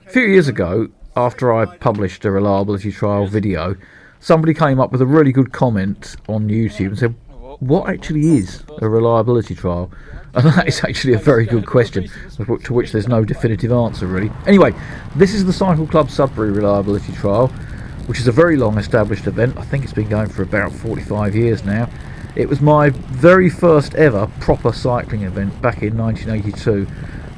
A few years ago, after I published a reliability trial video, somebody came up with a really good comment on YouTube and said, what actually is a reliability trial? And that is actually a very good question, to which there's no definitive answer really. Anyway, this is the Cycle Club Sudbury Reliability Trial, which is a very long established event. I think it's been going for about 45 years now. It was my very first ever proper cycling event back in 1982,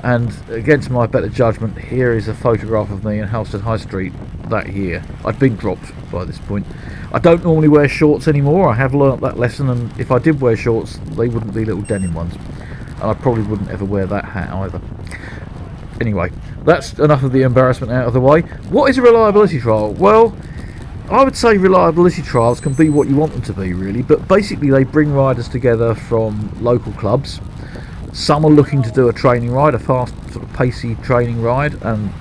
and against my better judgment, here is a photograph of me in Halstead High Street that year. I'd been dropped by this point. I don't normally wear shorts anymore. I have learnt that lesson, and if I did wear shorts, they wouldn't be little denim ones, and I probably wouldn't ever wear that hat either. Anyway, that's enough of the embarrassment out of the way. What is a reliability trial? Well, I would say reliability trials can be what you want them to be really, but basically they bring riders together from local clubs. Some are looking to do a training ride, a fast sort of pacey training ride, and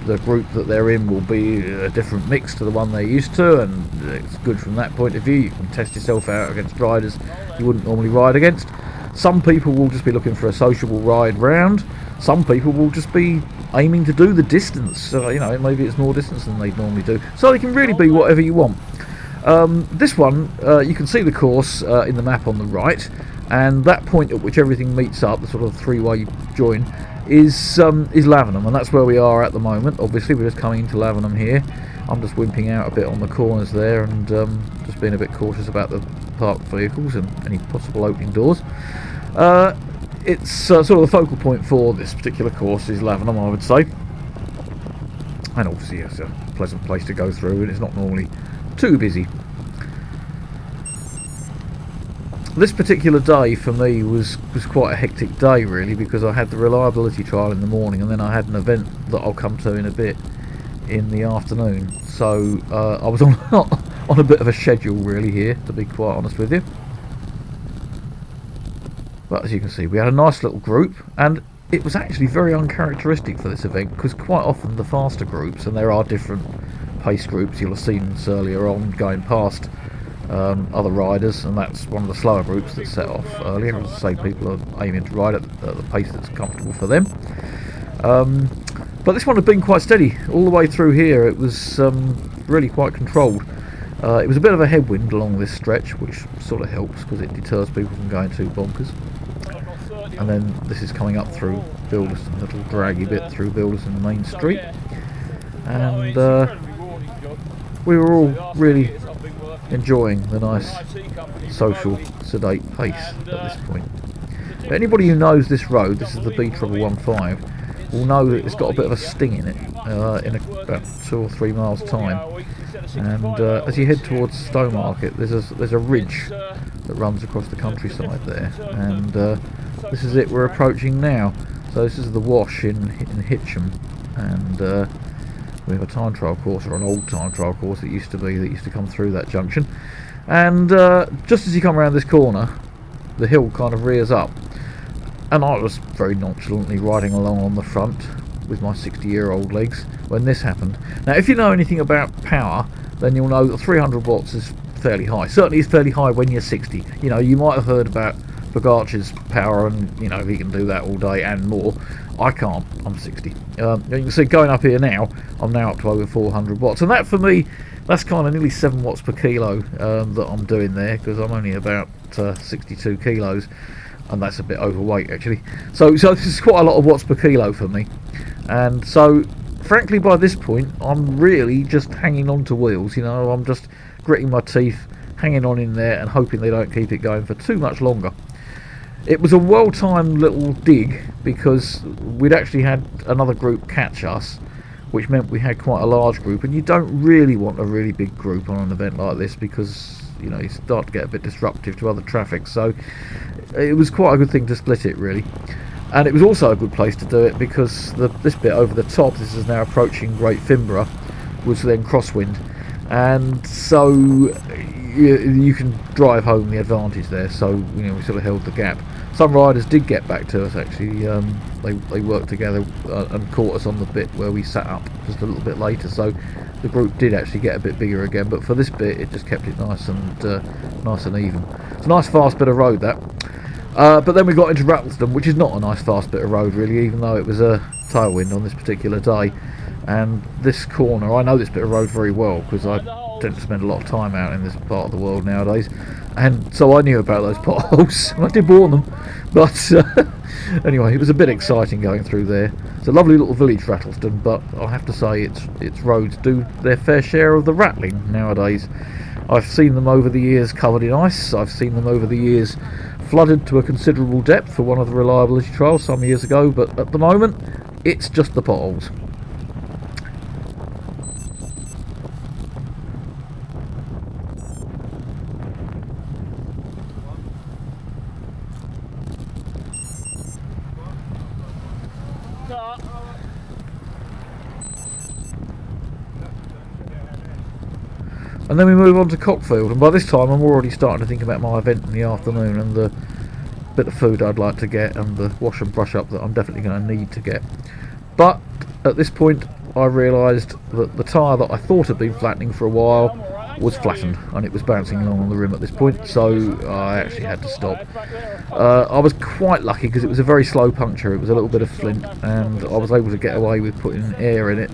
the group that they're in will be a different mix to the one they're used to, and it's good from that point of view. You can test yourself out against riders you wouldn't normally ride against. Some people will just be looking for a sociable ride round. Some people will just be aiming to do the distance, so maybe it's more distance than they'd normally do, so it can really be whatever you want. This one, you can see the course in the map on the right, and that point at which everything meets up, the sort of three-way join, is Lavenham, and that's where we are at the moment. Obviously we're just coming into Lavenham here. I'm just wimping out a bit on the corners there, and just being a bit cautious about the parked vehicles and any possible opening doors. It's sort of the focal point for this particular course is Lavenham, I would say, and obviously it's a pleasant place to go through, and it's not normally too busy. This particular day for me was quite a hectic day really, because I had the reliability trial in the morning, and then I had an event that I'll come to in a bit in the afternoon, so I was on on a bit of a schedule really here, to be quite honest with you. But as you can see, we had a nice little group, and it was actually very uncharacteristic for this event, because quite often the faster groups, and there are different pace groups, you'll have seen this earlier on going past other riders, and that's one of the slower groups that set off earlier. As I say, people are aiming to ride at the pace that's comfortable for them. But this one had been quite steady all the way through here. It was really quite controlled. It was a bit of a headwind along this stretch, which sort of helps because it deters people from going too bonkers. And then this is coming up through Bilderston, a little draggy bit through Bilderston Main Street, and we were all really enjoying the nice social sedate pace at this point. But anybody who knows this road, this is the B115, will know that it's got a bit of a sting in it in about 2 or 3 miles time, and as you head towards Stowmarket, there's a ridge that runs across the countryside there, and this is it we're approaching now. So this is the Wash in Hitcham, and we have a time trial course, or an old time trial course that used to come through that junction, and just as you come around this corner, the hill kind of rears up, and I was very nonchalantly riding along on the front with my 60-year-old legs when this happened. Now, if you know anything about power, then you'll know that 300 watts is fairly high. Certainly it's fairly high when you're 60. You might have heard about Pogacar's power, and he can do that all day and more. I can't. I'm 60. You can see going up here now, I'm now up to over 400 watts, and that for me, that's kind of nearly 7 watts per kilo that I'm doing there, because I'm only about 62 kilos, and that's a bit overweight actually. So this is quite a lot of watts per kilo for me, and so frankly by this point I'm really just hanging on to wheels. I'm just gritting my teeth, hanging on in there, and hoping they don't keep it going for too much longer. It was a well-timed little dig, because we'd actually had another group catch us, which meant we had quite a large group, and you don't really want a really big group on an event like this, because you start to get a bit disruptive to other traffic. So it was quite a good thing to split it really, and it was also a good place to do it because this bit over the top, this is now approaching Great Finborough, was then crosswind, and so you can drive home the advantage there. So we sort of held the gap. Some riders did get back to us actually. They worked together and caught us on the bit where we sat up just a little bit later, so the group did actually get a bit bigger again, but for this bit it just kept it nice and even. It's a nice fast bit of road that. But then we got into Rattlesden, which is not a nice fast bit of road really, even though it was a tailwind on this particular day, and this corner, I know this bit of road very well because I tend to spend a lot of time out in this part of the world nowadays, and so I knew about those potholes. I did warn them, but anyway, it was a bit exciting going through there. It's a lovely little village, Rattleston, but I have to say its roads do their fair share of the rattling nowadays. I've seen them over the years covered in ice. I've seen them over the years flooded to a considerable depth for one of the reliability trials some years ago, but at the moment it's just the potholes. And then we move on to Cockfield, and by this time I'm already starting to think about my event in the afternoon and the bit of food I'd like to get and the wash and brush up that I'm definitely going to need to get. But at this point I realised that the tyre that I thought had been flattening for a while was flattened, and it was bouncing along on the rim at this point, so I actually had to stop. I was quite lucky because it was a very slow puncture. It was a little bit of flint, and I was able to get away with putting air in it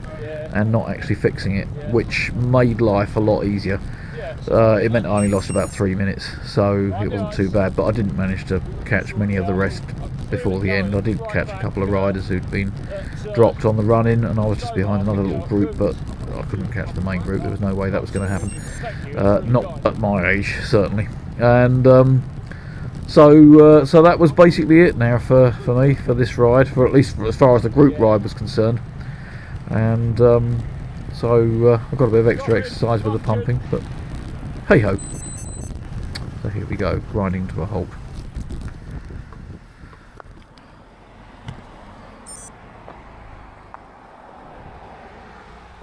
and not actually fixing it, which made life a lot easier. It meant I only lost about 3 minutes, so it wasn't too bad, but I didn't manage to catch many of the rest before the end. I did catch a couple of riders who'd been dropped on the run-in, and I was just behind another little group, but I couldn't catch the main group. There was no way that was going to happen, not at my age, certainly. And so that was basically it now for me, for this ride, for at least as far as the group ride was concerned. And so I've got a bit of extra exercise with the pumping, but hey ho. So here we go, grinding to a halt.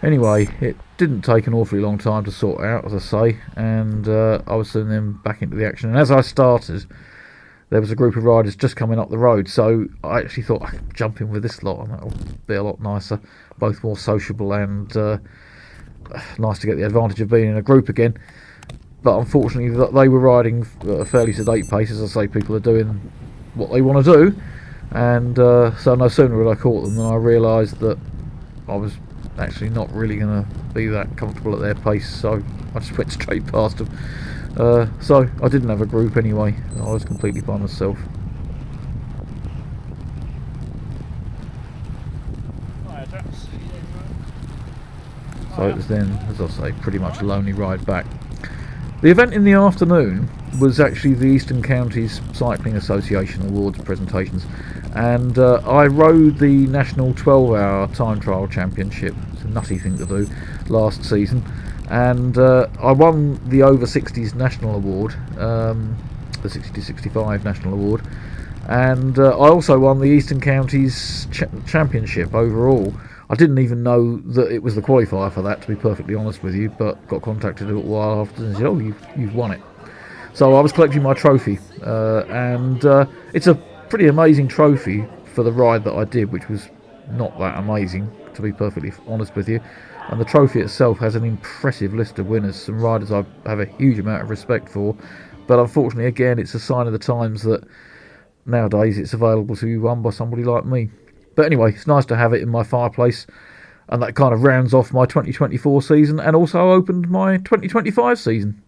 Anyway, it didn't take an awfully long time to sort out, as I say, and I was soon then back into the action. And as I started, there was a group of riders just coming up the road, so I actually thought I could jump in with this lot and that'll be a lot nicer, both more sociable and nice to get the advantage of being in a group again. But unfortunately they were riding at a fairly sedate pace. As I say, people are doing what they want to do, and so no sooner had I caught them than I realised that I was actually not really going to be that comfortable at their pace, so I just went straight past them. So I didn't have a group anyway, I was completely by myself. So it was then, as I say, pretty much a lonely ride back. The event in the afternoon was actually the Eastern Counties Cycling Association Awards presentations, and I rode the National 12-Hour Time Trial Championship. It's a nutty thing to do, last season. And I won the Over 60s National Award, the 60-65 National Award, and I also won the Eastern Counties Championship overall. I didn't even know that it was the qualifier for that, to be perfectly honest with you, but got contacted a little while after and said, oh, you've won it. So I was collecting my trophy, and it's a pretty amazing trophy for the ride that I did, which was not that amazing, to be perfectly honest with you. And the trophy itself has an impressive list of winners, some riders I have a huge amount of respect for, but unfortunately again it's a sign of the times that nowadays it's available to be won by somebody like me. But anyway, it's nice to have it in my fireplace, and that kind of rounds off my 2024 season and also opened my 2025 season.